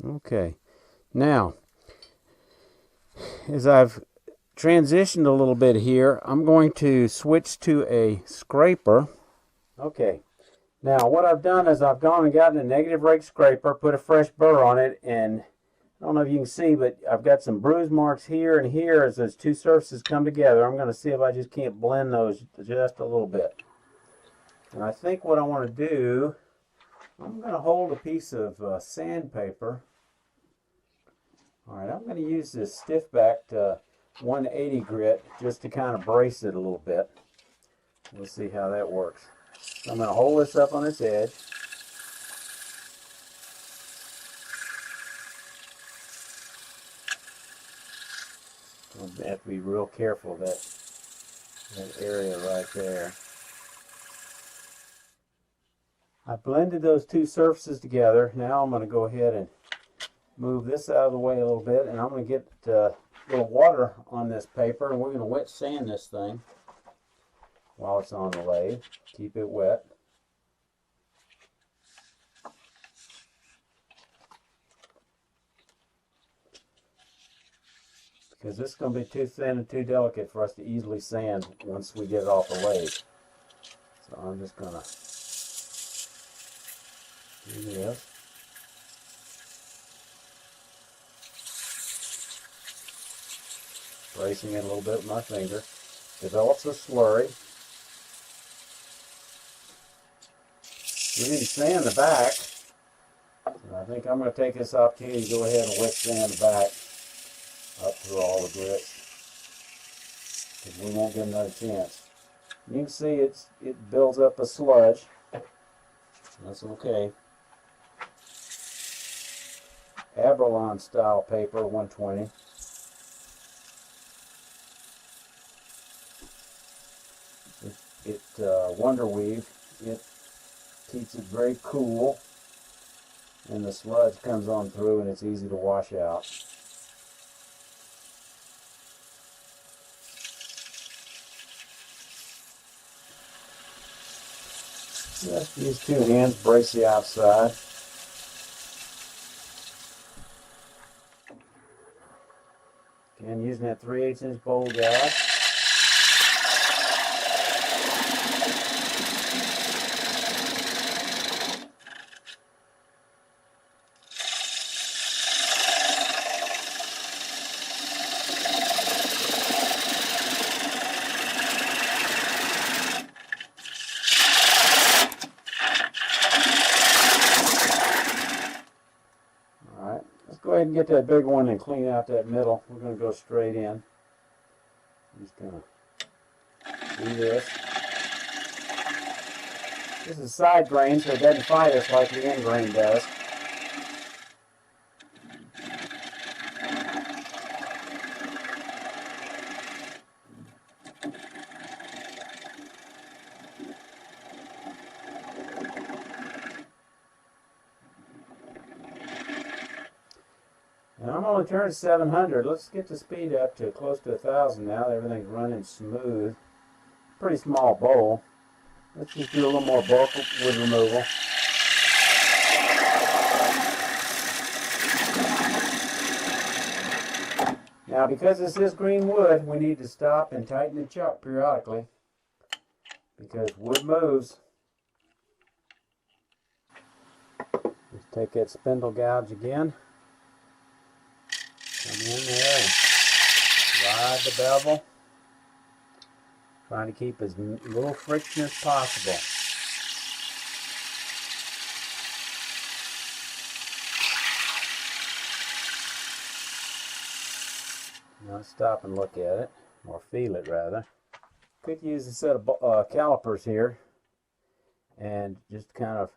Okay, now as I've transitioned a little bit here, I'm going to switch to a scraper. Okay, now what I've done is I've gone and gotten a negative rake scraper, put a fresh burr on it, and I don't know if you can see, but I've got some bruise marks here and here as those two surfaces come together. I'm going to see if I just can't blend those just a little bit. And I think what I want to do, I'm going to hold a piece of sandpaper. All right, I'm going to use this stiff-backed 180 grit just to kind of brace it a little bit. We'll see how that works. So I'm going to hold this up on its edge. I have to be real careful of that area right there. I blended those two surfaces together. Now I'm going to go ahead and move this out of the way a little bit, and I'm going to get a little water on this paper, and we're going to wet sand this thing while it's on the lathe. Keep it wet. Because this is going to be too thin and too delicate for us to easily sand once we get it off the lathe. So I'm just going to do this. Bracing it a little bit with my finger. Develops a slurry. We didn't sand the back. And I think I'm going to take this opportunity to go ahead and wet sand the back up through all the grits, because we won't get another chance. You can see it builds up a sludge. That's okay. Abralon style paper, 120. Wonder Weave. It keeps it very cool, and the sludge comes on through, and it's easy to wash out. Just use two hands, brace the outside. Again, using that 3/8 inch bowl guide. Go ahead and get that big one and clean out that middle. We're going to go straight in. I'm just going to do this. This is side grain, so it doesn't fight us like the end grain does. And I'm only turning 700. Let's get the speed up to close to 1,000 now. Everything's running smooth. Pretty small bowl. Let's just do a little more bulk wood removal. Now, because this is green wood, we need to stop and tighten the chuck periodically, because wood moves. Let's take that spindle gouge again. Come in there and ride the bevel. Trying to keep as little friction as possible. Now let's stop and look at it, or feel it rather. Could use a set of calipers here, and just kind of,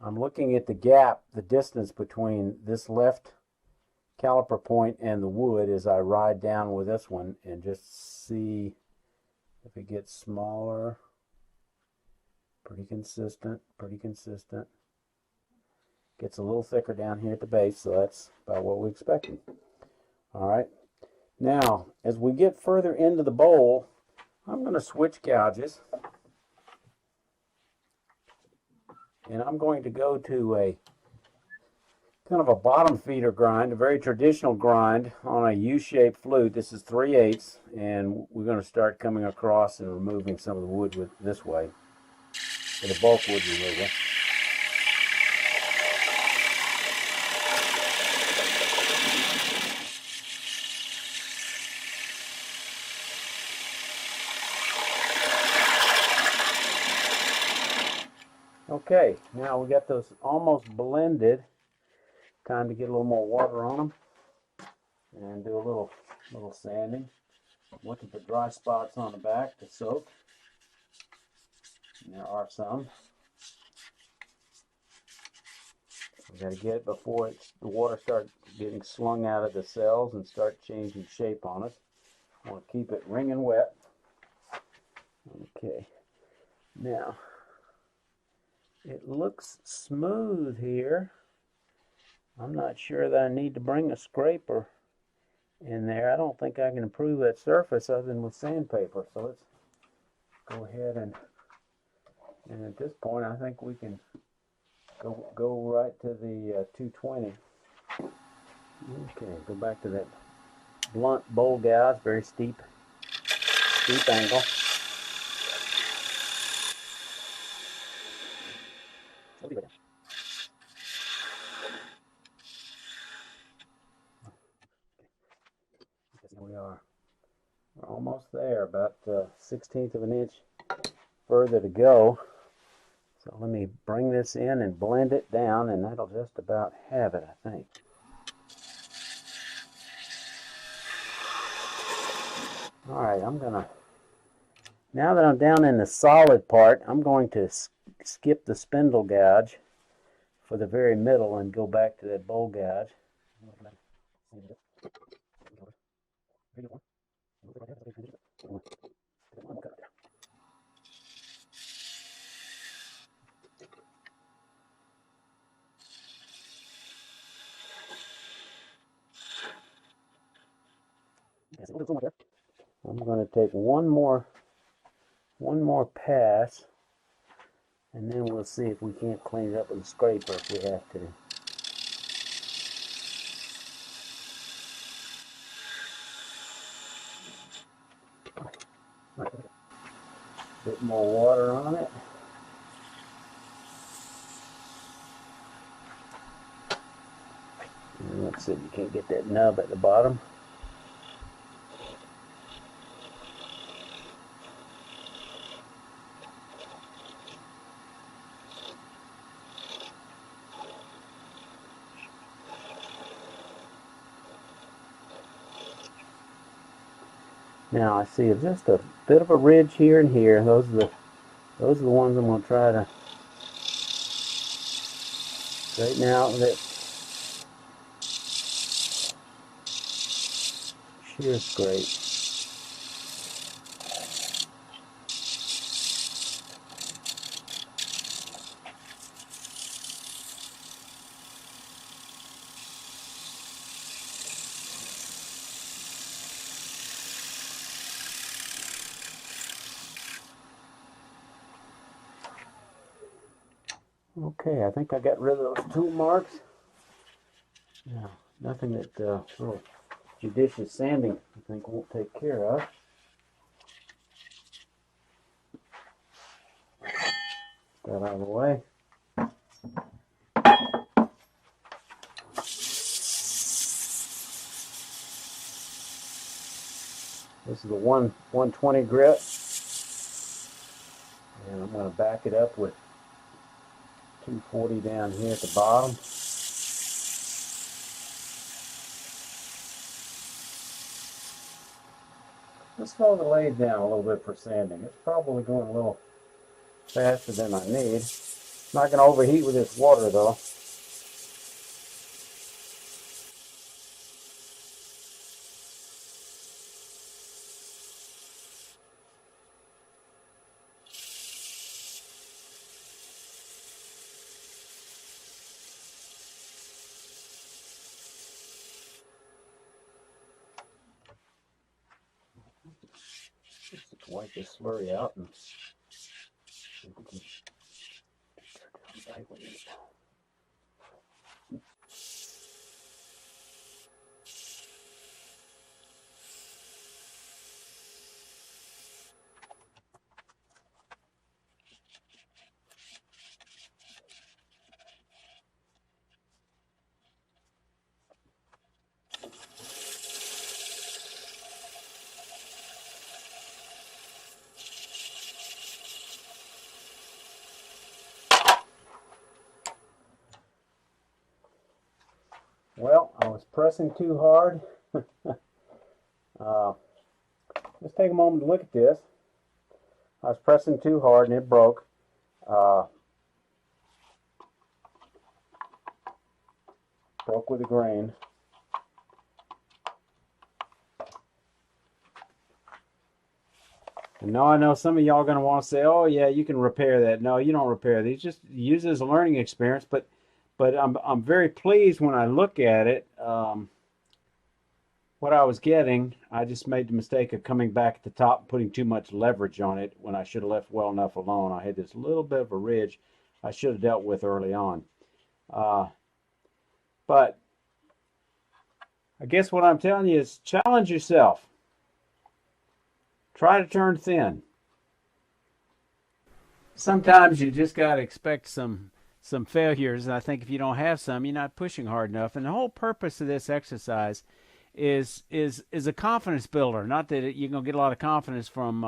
I'm looking at the gap, the distance between this left caliper point and the wood as I ride down with this one, and just see if it gets smaller. Pretty consistent, pretty consistent. Gets a little thicker down here at the base, so that's about what we expected. All right, now as we get further into the bowl, I'm going to switch gouges, and I'm going to go to a kind of a bottom feeder grind, a very traditional grind on a U-shaped flute. This is 3/8, and we're going to start coming across and removing some of the wood with this way, with a bulk wood removal. Okay, now we got those almost blended. Time to get a little more water on them and do a little sanding. Looking for dry spots on the back to soak. And there are some. We got to get it before the water starts getting slung out of the cells and start changing shape on us. Want to keep it wringing wet. Okay, now it looks smooth here. I'm not sure that I need to bring a scraper in there. I don't think I can improve that surface other than with sandpaper. So let's go ahead and at this point I think we can go right to the 220. Okay, go back to that blunt bowl gouge, very steep angle. Here we are. We're almost there, about 1/16 of an inch further to go. So let me bring this in and blend it down, and that'll just about have it, I think. All right, now that I'm down in the solid part, I'm going to skip the spindle gouge for the very middle and go back to that bowl gouge. I'm going to take one more pass, and then we'll see if we can't clean it up with a scraper if we have to. Bit more water on it. And let's see if you can't get that nub at the bottom. Now I see just a bit of a ridge here and here. Those are the ones I'm going to try to straighten out with that shear scrape. Okay, I think I got rid of those tool marks. Now, nothing that little judicious sanding I think won't take care of. That out of the way. This is the 120 grit, and I'm going to back it up with 240 down here at the bottom. Let's slow the lathe down a little bit for sanding. It's probably going a little faster than I need. It's not going to overheat with this water though. Let's wipe this slurry out and see if we can tighten it. Well, I was pressing too hard. Let's take a moment to look at this. I was pressing too hard and it broke. Broke with a grain. And now I know some of y'all are going to want to say, oh yeah, you can repair that. No, you don't repair these. Just use it as a learning experience. But I'm very pleased when I look at it. What I was getting, I just made the mistake of coming back at the top and putting too much leverage on it when I should have left well enough alone. I had this little bit of a ridge I should have dealt with early on. But I guess what I'm telling you is challenge yourself. Try to turn thin. Sometimes you just got to expect some failures, and I think if you don't have some, you're not pushing hard enough. And the whole purpose of this exercise is a confidence builder. Not that you're going to get a lot of confidence from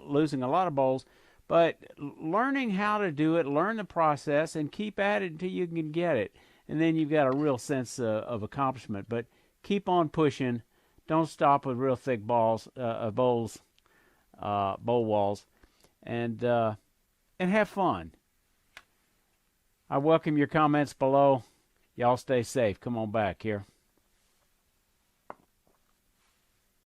losing a lot of bowls, but learning how to do it, learn the process, and keep at it until you can get it. And then you've got a real sense of accomplishment. But keep on pushing. Don't stop with real thick bowl walls, and have fun. I welcome your comments below. Y'all stay safe. Come on back here.